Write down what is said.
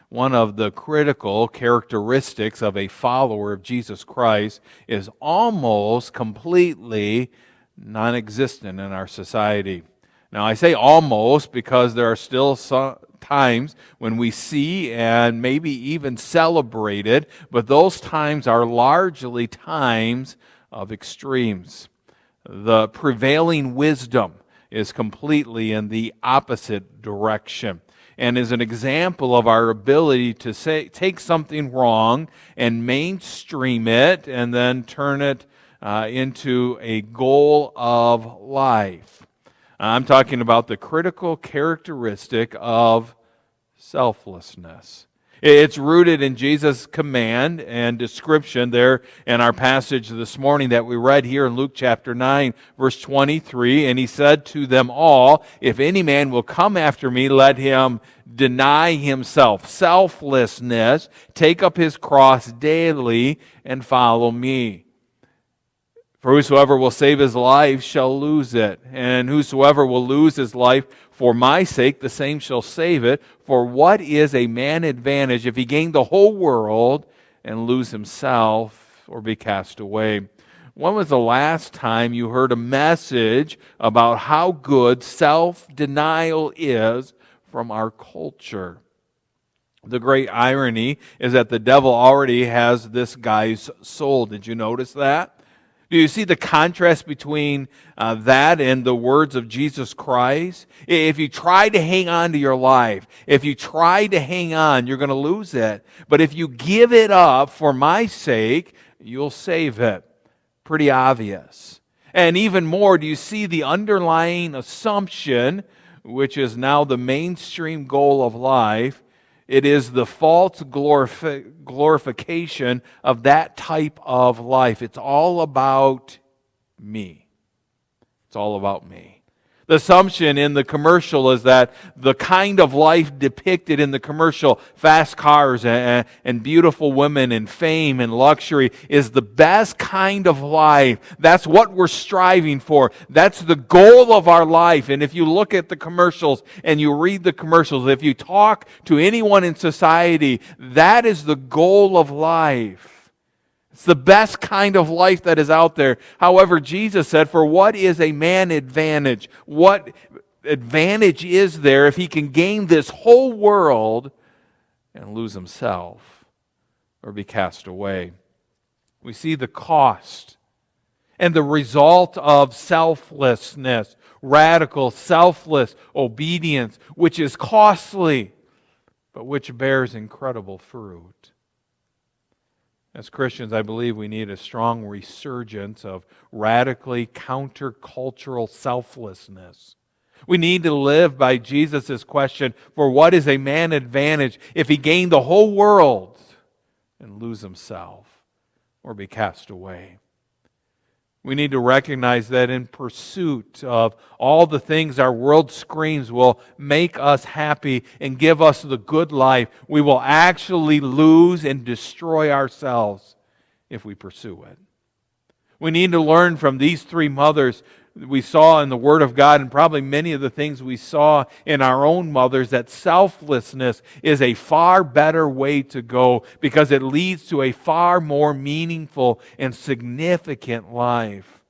One of the critical characteristics of a follower of Jesus Christ is almost completely non-existent in our society. Now, I say almost because there are still some times when we see and maybe even celebrate it, but those times are largely times of extremes. The prevailing wisdom is completely in the opposite direction, and is an example of our ability to take something wrong and mainstream it and then turn it into a goal of life. I'm talking about the critical characteristic of selflessness. It's rooted in Jesus' command and description there in our passage this morning that we read here in Luke chapter 9, verse 23. And he said to them all, "If any man will come after me, let him deny himself." Selflessness, take up his cross daily and follow me. For whosoever will save his life shall lose it, and whosoever will lose his life for my sake, the same shall save it. For what is a man advantage if he gain the whole world and lose himself or be cast away? When was the last time you heard a message about how good self-denial is from our culture? The great irony is that the devil already has this guy's soul. Did you notice that? Do you see the contrast between that and the words of Jesus Christ? If you try to hang on to your life, if you try to hang on, you're going to lose it. But if you give it up for my sake, you'll save it. Pretty obvious. And even more, do you see the underlying assumption, which is now the mainstream goal of life? It is the false glorification of that type of life. It's all about me. It's all about me. The assumption in the commercial is that the kind of life depicted in the commercial, fast cars and beautiful women and fame and luxury, is the best kind of life. That's what we're striving for. That's the goal of our life. And if you look at the commercials and you read the commercials, if you talk to anyone in society, that is the goal of life. It's the best kind of life that is out there. However, Jesus said, for what is a man advantage? What advantage is there if he can gain this whole world and lose himself or be cast away? We see the cost and the result of selflessness, radical, selfless obedience, which is costly, but which bears incredible fruit. As Christians, I believe we need a strong resurgence of radically countercultural selflessness. We need to live by Jesus' question, for what is a man advantage if he gain the whole world and lose himself or be cast away? We need to recognize that in pursuit of all the things our world screams will make us happy and give us the good life, we will actually lose and destroy ourselves if we pursue it. We need to learn from these three mothers we saw in the Word of God, and probably many of the things we saw in our own mothers, that selflessness is a far better way to go because it leads to a far more meaningful and significant life.